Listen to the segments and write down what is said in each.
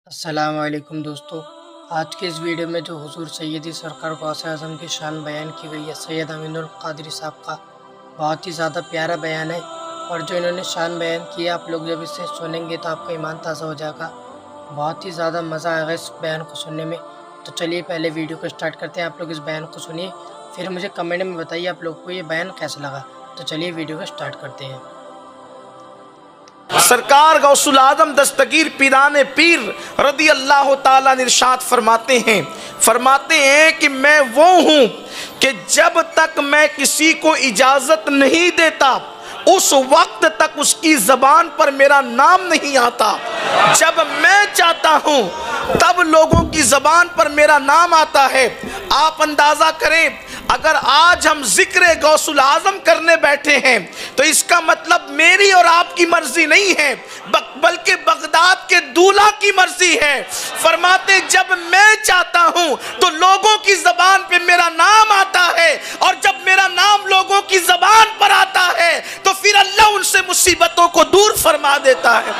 السلام علیکم دوستو، آج کے اس ویڈیو میں جو حضور سیدی سرکار غوث اعظم کی شان بیان کی گئی ہے سید امین القادری صاحب کا بہت ہی زیادہ پیارا بیان ہے، اور جو انہوں نے شان بیان کی ہے آپ لوگ جب اسے سنیں گے تو آپ کا ایمان تازہ ہو جائے گا۔ بہت ہی زیادہ مزہ آئے گا اس بیان کو سننے میں۔ تو چلیے پہلے ویڈیو کو سٹارٹ کرتے ہیں، آپ لوگ اس بیان کو سنیے، پھر مجھے کمنٹ میں بتائیے آپ لوگ کو یہ بیان کیسا لگا۔ تو چلیے ویڈیو کو سٹارٹ کرتے ہیں۔ سرکار غوث الاعظم دستگیر پیران پیر رضی اللہ تعالیٰ نے ارشاد فرماتے ہیں کہ میں وہ ہوں کہ جب تک میں کسی کو اجازت نہیں دیتا اس وقت تک اس کی زبان پر میرا نام نہیں آتا، جب میں چاہتا ہوں تب لوگوں کی زبان پر میرا نام آتا ہے۔ آپ اندازہ کریں، اگر آج ہم ذکر غوث الاعظم کرنے بیٹھے ہیں تو اس کا مطلب میری اور آپ کی مرضی نہیں ہے، بلکہ بغداد کے دولہ کی مرضی ہے۔ فرماتے جب میں چاہتا ہوں تو لوگوں کی زبان پہ میرا نام آتا ہے، اور جب میرا نام لوگوں کی زبان پر آتا ہے تو پھر اللہ ان سے مصیبتوں کو دور فرما دیتا ہے۔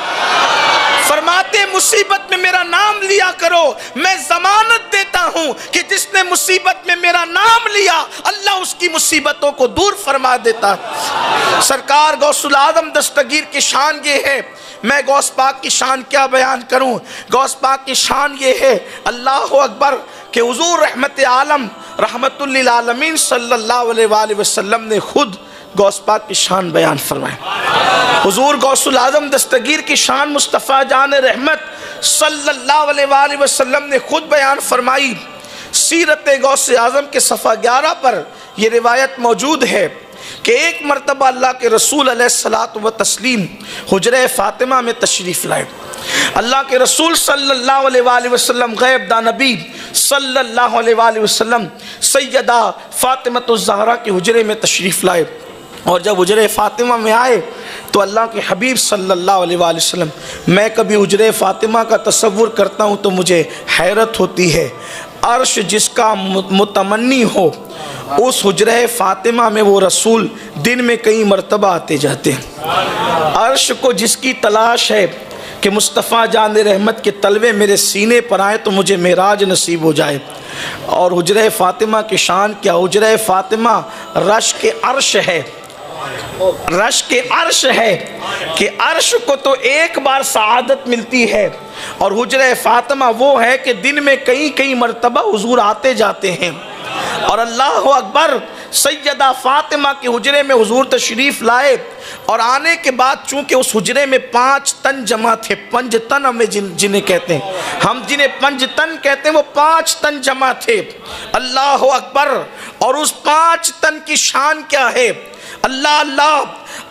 فرماتے مصیبت میں میرا نام لیا کرو، میں ضمانت دیتا ہوں کہ جس نے مصیبت میں میرا نام لیا اللہ اس کی مصیبتوں کو دور فرما دیتا ہے۔ سرکار غوث الاعظم دستگیر کی شان یہ ہے، میں غوث پاک کی شان کیا بیان کروں۔ غوث پاک کی شان یہ ہے، اللہ اکبر، کہ حضور رحمت عالم رحمت للعالمین صلی اللہ علیہ وآلہ وسلم نے خود غوث پاک کی شان بیان فرمائے۔ حضور غوث الاعظم دستگیر کی شان مصطفیٰ جان رحمت صلی اللہ علیہ وآلہ وسلم نے خود بیان فرمائی۔ سیرت غوث اعظم کے صفحہ 11 پر یہ روایت موجود ہے کہ ایک مرتبہ اللہ کے رسول علیہ الصلوۃ والتسلیم حجرہ فاطمہ میں تشریف لائے۔ اللہ کے رسول صلی اللہ علیہ وآلہ وسلم غیب دانبی صلی اللہ علیہ وآلہ وسلم سیدہ فاطمہ الزہرا کے حجرے میں تشریف لائے، اور جب حجرہ فاطمہ میں آئے تو اللہ کے حبیب صلی اللہ علیہ وآلہ وسلم، میں کبھی حجرہ فاطمہ کا تصور کرتا ہوں تو مجھے حیرت ہوتی ہے، عرش جس کا متمنی ہو اس حجرہ فاطمہ میں وہ رسول دن میں کئی مرتبہ آتے جاتے ہیں۔ عرش کو جس کی تلاش ہے کہ مصطفیٰ جان رحمت کے تلوے میرے سینے پر آئے تو مجھے معراج نصیب ہو جائے۔ اور حجرہ فاطمہ کی شان کیا، حجرہ فاطمہ رش کے عرش ہے، رش کے عرش ہے کہ عرش کو تو ایک بار سعادت ملتی ہے، اور حجرہ فاطمہ وہ ہے کہ دن میں کئی مرتبہ حضور آتے جاتے ہیں۔ اور اللہ اکبر، سیدہ فاطمہ کے حجرے میں حضور تشریف لائے، اور آنے کے بعد چونکہ اس حجرے میں 5 تن جمع تھے، 5 تن ہمیں جنہیں کہتے ہیں، ہم جنہیں 5 تن کہتے ہیں وہ 5 تن جمع تھے۔ اللہ اکبر، اور اس 5 تن کی شان کیا ہے، اللہ،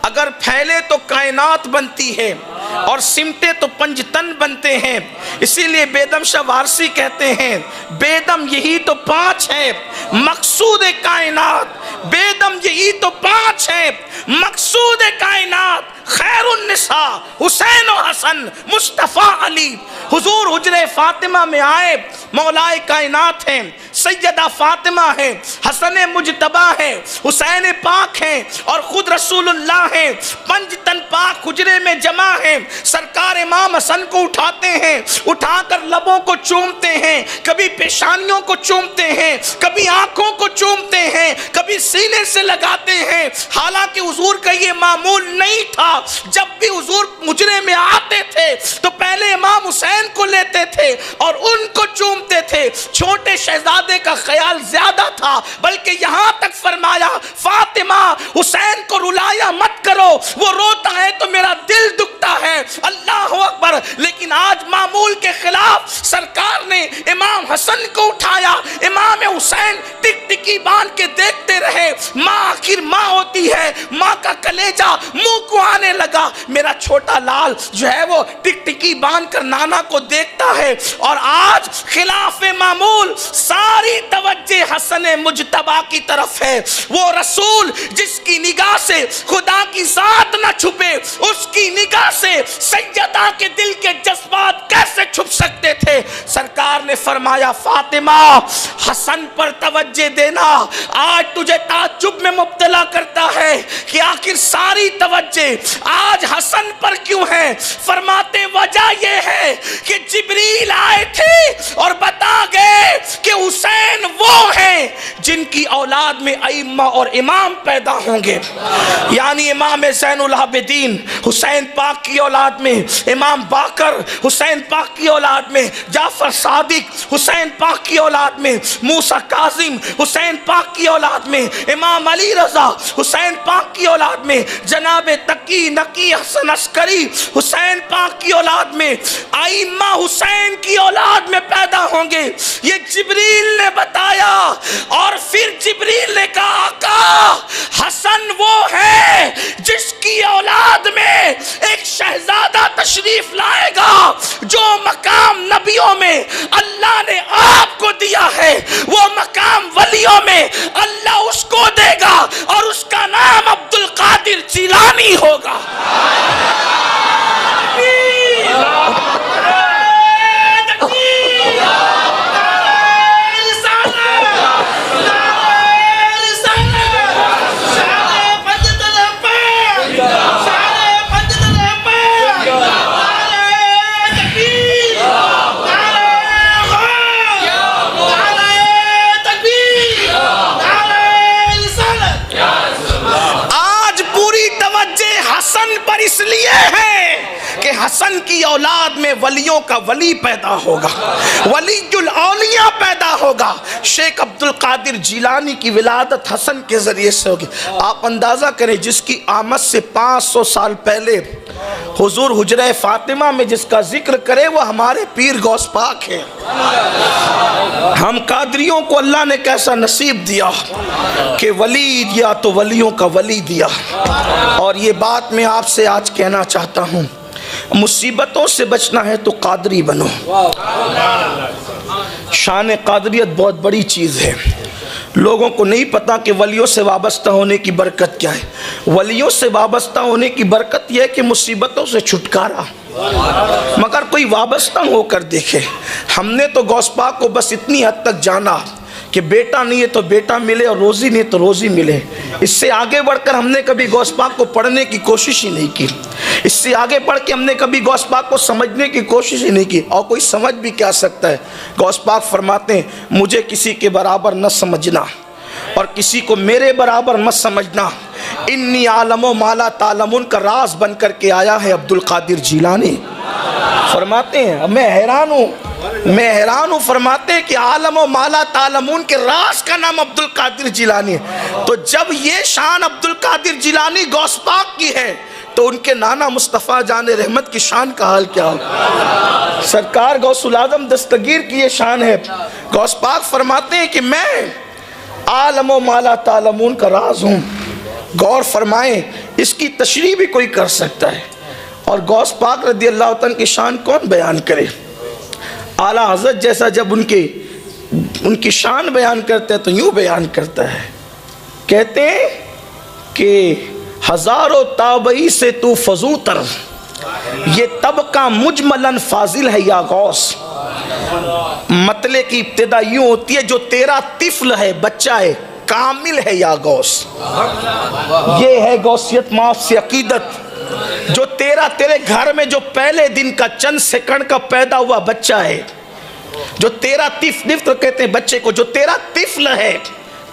اگر پھیلے تو کائنات بنتی ہے اور سمٹے تو 5 تن بنتے ہیں۔ اسی لیے بیدم شاہ وارسی کہتے ہیں بیدم یہی تو 5 ہے مقصود کائنات، بیدم یہی تو 5 ہے مقصود کائنات، خیر النساء حسین و حسن مصطفیٰ علی۔ حضور حجرہ فاطمہ میں آئے، مولائے کائنات ہیں، سیدہ فاطمہ ہیں، حسن مجتبیٰ ہیں، حسین پاک ہیں، اور خود رسول اللہ ہیں۔ 5 تن پاک حجرے میں جمع ہیں۔ سرکار امام حسن کو اٹھاتے ہیں، اٹھا کر لبوں کو چومتے ہیں، کبھی پیشانیوں کو چومتے ہیں، کبھی آنکھوں کو چومتے ہیں، کبھی سینے سے لگاتے ہیں۔ حالانکہ حضور کا یہ معمول نہیں تھا، جب بھی حضور حجرے میں آتے تھے تو پہلے امام حسین کو لیتے تھے اور ان کو چومتے تھے۔ چھوٹے شہزادے کا خیال زیادہ تھا، بلکہ یہاں تک فرمایا فاطمہ حسین کو رلایا مت کرو، وہ روتا ہے تو میرا دل دکھتا ہے۔ اللہ اکبر، لیکن آج معمول کے خلاف سرکار نے امام حسن کو اٹھایا، امام حسین ٹک ٹکی باندھ کے دیکھتے رہے۔ ماں آخر ماں ہوتی ہے، ماں کا کلیجہ منہ کو آنے لگا۔ میرا چھوٹا لال جو ہے وہ ٹک ٹکی باندھ کر نانا کو دیکھتا ہے، اور آج خلاف معمول ساری توجہ حسن مجتبیٰ کی طرف ہے۔ وہ رسول جس کی نگاہ سے خدا کی ذات نہ چھپے، اس کی نگاہ سے سیدہ کے دل کے جذبات کیسے چھپ سکتے تھے؟ سرکار نے फरमाया फातिमा हसन पर तवज्जो देना, आज तुझे ताज्जुब में मुब्तला करता है कि आखिर सारी तवज्जो आज हसन पर क्यों है। फरमाते वजह यह है कि जिब्रील आए थे और बता गए कि हुसैन वो हैं जिनकी औलाद में अइम्मा और इमाम पैदा होंगे, यानी इमाम ज़ैनुल आबिदीन हुसैन पाक की औलाद में, इमाम बाकर हुसैन पाक की औलाद में, जाफर सादिक हुसैन पाक की औलाद में, मूसा काजिम हुसैन पाक की औलाद में, इमाम अली रजा हुसैन पाक की औलाद में, जनाब तकी नकी हसन अस्करी हुसैन पाक की औलाद में, अइम्मा हुसैन की औलाद में पैदा होंगे। ये जिब्रील ने बताया और फिर जिब्रील ने कहा आका हसन वो है जिसकी औलाद में एक शहजादा तशरीफ लाएगा जो मकाम नबियों में अल्लाह ने आपको दिया है, वो मकाम वलियों में अल्लाह उसको देगा और उसका नाम अब्दुल कादिर जिलानी होगा। इसलिए है कि हसन की औलाद में वलियों का वली पैदा होगा, वलीजुल औलिया पैदा होगा। शेख अब्दुल कादिर जिलानी की विलादत हसन के जरिए से होगी। आप अंदाजा करें जिसकी आमद से 500 साल पहले हुजूर हुजरे फातिमा में जिसका जिक्र करे वो हमारे पीर गौस पाक है। हम कादरियों को अल्लाह ने कैसा नसीब दिया कि वली दिया तो वलियों का वली दिया। और ये बात मैं आपसे आज कहना चाहता हूँ, मुसीबतों से बचना है तो कादरी बनो। शान कादरियत बहुत बड़ी चीज़ है। लोगों को नहीं पता कि वलियों से वाबस्ता होने की बरकत क्या है। वलियों से वाबस्ता होने की बरकत यह है कि मुसीबतों से छुटकारा। मगर कोई वाबस्ता होकर देखे। हमने तो गौस पाक को बस इतनी हद तक जाना कि बेटा नहीं है तो बेटा मिले और रोज़ी नहीं तो रोज़ी मिले। इससे आगे बढ़कर हमने कभी गौस पाक को पढ़ने की कोशिश ही नहीं की। इससे आगे बढ़ के हमने कभी गौस पाक को समझने की कोशिश ही नहीं की। और कोई समझ भी क्या सकता है। गौस पाक फरमाते हैं मुझे किसी के बराबर न समझना और किसी को मेरे बराबर मत समझना। इन्नी आलमो माला तालमुन का राज बन करके आया है अब्दुल कादिर जिलानी। फरमाते हैं मैं हैरान हूँ। फरमाते हैं कि आलम और माला तालमून के राज का नाम अब्दुल कादिर जिलानी है। तो जब ये शान अब्दुल कादिर जिलानी गौस पाक की है तो उनके नाना मुस्तफ़ा जान रहमत की शान का हाल क्या हो। सरकार गौसुल आज़म दस्तगीर की ये शान है। गौस पाक फरमाते हैं कि मैं आलम और माला तालमून का राज हूँ। गौर फरमाएं इसकी तशरीह भी कोई कर सकता है। और गौस पाक रज़ी अल्लाह तआला की शान कौन बयान करे। आला हज़रत जैसा जब उनकी शान बयान करते हैं तो यूँ बयान करता है। कहते हैं कि हज़ारों ताबई से तू फजूतर, ये तबका मुजमलन फाजिल है या गौस। मतले की इब्तिदा यूँ होती है जो तेरा तिफ्ल है बच्चा है कामिल है या गौस। ये है गौसियत माफ से अकीदत। जो तेरे घर में जो पहले दिन का चंद सेकंड का पैदा हुआ बच्चा है, जो तेरा तिफ्ल कहते हैं बच्चे को, जो तेरा तिफ्ल है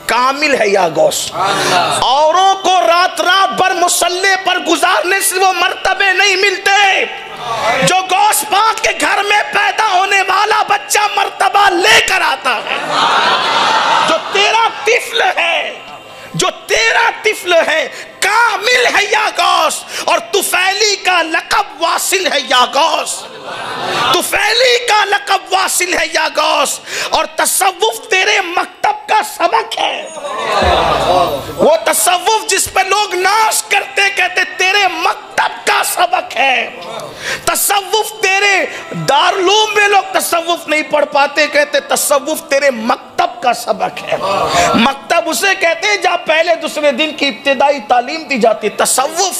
कामिल है या गौस। औरों को रात भर मुसल्ले पर गुजारने से वो मर्तबे नहीं मिलते जो गौस पाक के घर में पैदा होने वाला बच्चा मर्तबा लेकर आता है। जो तेरा तिफ्ल है, जो तेरा तिफ्ल है कामिल है या गौस। और तुफैली का लक़ब वासिल है या गौस। तुफैली का लक़ब वासिल है या गौस। और तसव्वुफ तेरे मकतब का सबक है। वो तसव्वुफ जिस पे लोग नाश करते कहते तेरे मकतब का सबक है। तसव्वुफ तेरे दारुलूम में लोग तसव्वुफ नहीं पढ़ पाते कहते तसव्वुफ तेरे मकतब का सबक है। मकतब उसे कहते हैं जहाँ पहले दूसरे दिन की इब्तिदाई तालीम दी जाती। तसव्वुफ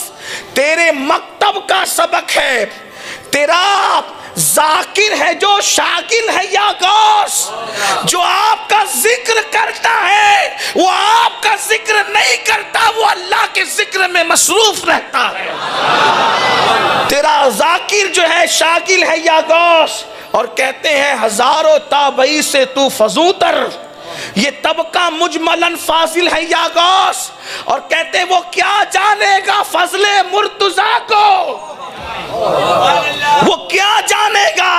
तेरे मकतब का सबक है। तेरा जाकिर है जो शागिल है या गौस। जो आपका जिक्र करता है वो आपका जिक्र नहीं करता, वो अल्लाह के जिक्र में मसरूफ रहता है। तेरा जाकिर जो है शाकिल है या गौस, और कहते हैं हजारों ताबई से तू फजूतर, ये तबका मुजमलन फाजिल है या गौस, और कहते हैं वो क्या जानेगा फजले मुर्तजा को, वो क्या जानेगा,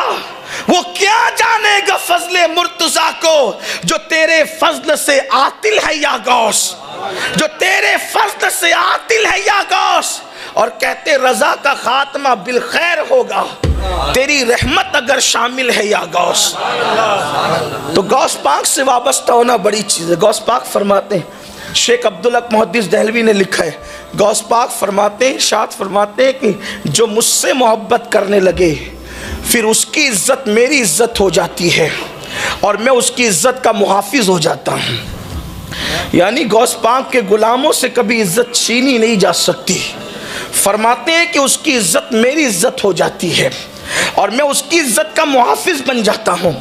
वो क्या जानेगा फजले मुर्तजा को, जो तेरे फजल से आतिल है या गौस, जो तेरे फजल से आतिल है या गौस। और कहते रजा का खात्मा बिल खैर होगा, तेरी रहमत अगर शामिल है या गौस। तो गौस पाक से वाबस्ता होना बड़ी चीज़ है। गौस पाक फरमाते हैं, शेख अब्दुल हक मुहद्दिस दहलवी ने लिखा है, गौस पाक फरमाते हैं, इरशाद फरमाते हैं कि जो मुझसे मोहब्बत करने लगे फिर उसकी इज्जत मेरी इज्जत हो जाती है और मैं उसकी इज्जत का मुहाफिज हो जाता हूँ। यानी गौस पाक के गुलामों से कभी इज्जत छीनी नहीं जा सकती। फरमाते हैं कि उसकी इज्जत मेरी इज्जत हो जाती है और मैं उसकी इज्जत का मुहाफिज बन जाता हूँ।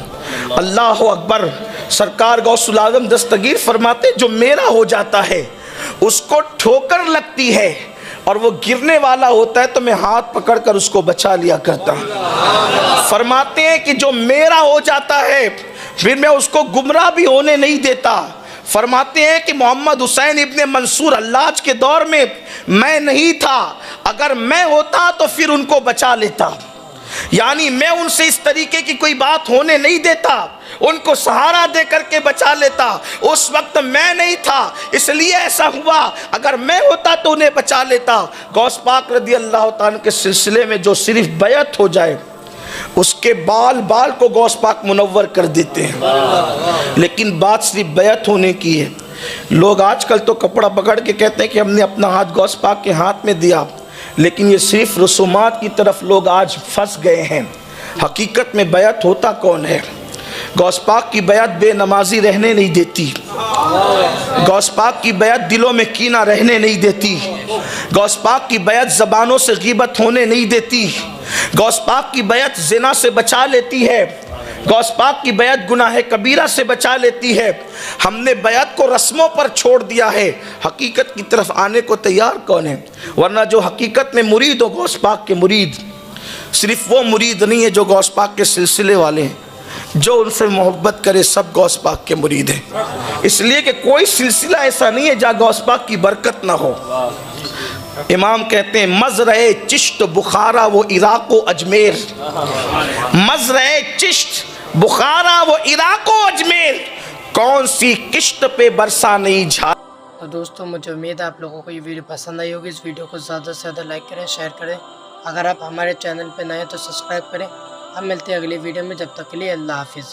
अल्लाह अकबर। सरकार गौसुल आज़म दस्तगीर फरमाते, जो मेरा हो जाता है उसको ठोकर लगती है और वो गिरने वाला होता है तो मैं हाथ पकड़कर उसको बचा लिया करता हूँ। फरमाते हैं कि जो मेरा हो जाता है फिर मैं उसको गुमराह भी होने नहीं देता। फरमाते हैं कि मोहम्मद हुसैन इब्ने मंसूर हल्लाज के दौर में मैं नहीं था, अगर मैं होता तो फिर उनको बचा लेता। यानी मैं उनसे इस तरीके की कोई बात होने नहीं देता, उनको सहारा दे करके बचा लेता। उस वक्त मैं नहीं था इसलिए ऐसा हुआ, अगर मैं होता तो उन्हें बचा लेता। गौस पाक रदी अल्लाह ताला के सिलसिले में जो सिर्फ बैत हो जाए उसके बाल बाल को गौस पाक मुनव्वर कर देते हैं। लेकिन बात सिर्फ बैत होने की है। लोग आजकल तो कपड़ा पकड़ के कहते हैं कि हमने अपना हाथ गौस पाक के हाथ में दिया, लेकिन ये सिर्फ रसूमात की तरफ लोग आज फंस गए हैं। हकीकत में बैत होता कौन है? गौस पाक की बैत बेनमाजी रहने नहीं देती, गौस पाक की बैत दिलों में कीना रहने नहीं देती, गौस पाक की बैत ज़बानों से गीबत होने नहीं देती, गौस पाक की बैत ज़िना से बचा लेती है, गौस पाक की बैत गुनाह कबीरा से बचा लेती है। हमने बैत को रस्मों पर छोड़ दिया है, हकीकत की तरफ आने को तैयार कौन है? वरना जो हकीकत में मुरीद हो गौस पाक के मुरीद, सिर्फ वो मुरीद नहीं है जो गौस पाक के सिलसिले वाले हैं, जो उनसे मोहब्बत करे सब गौस पाक के मुरीद हैं। इसलिए कि कोई सिलसिला ऐसा नहीं है जहाँ गौस पाक की बरकत ना हो। इमाम कहते हैं मज़रए चिश्त बुखारा वो इराक़ व अजमेर, मज़रए चिश्त बुखारा वो इराक़ व अजमेर, कौन सी किश्त पे बरसा नहीं झा। तो दोस्तों मुझे उम्मीद है आप लोगों को ये वीडियो पसंद आई होगी। इस वीडियो को ज़्यादा से ज़्यादा लाइक करें, शेयर करें। अगर आप हमारे चैनल पर नए हैं तो सब्सक्राइब करें। हम मिलते हैं अगली वीडियो में, जब तक के लिए अल्लाह हाफिज़।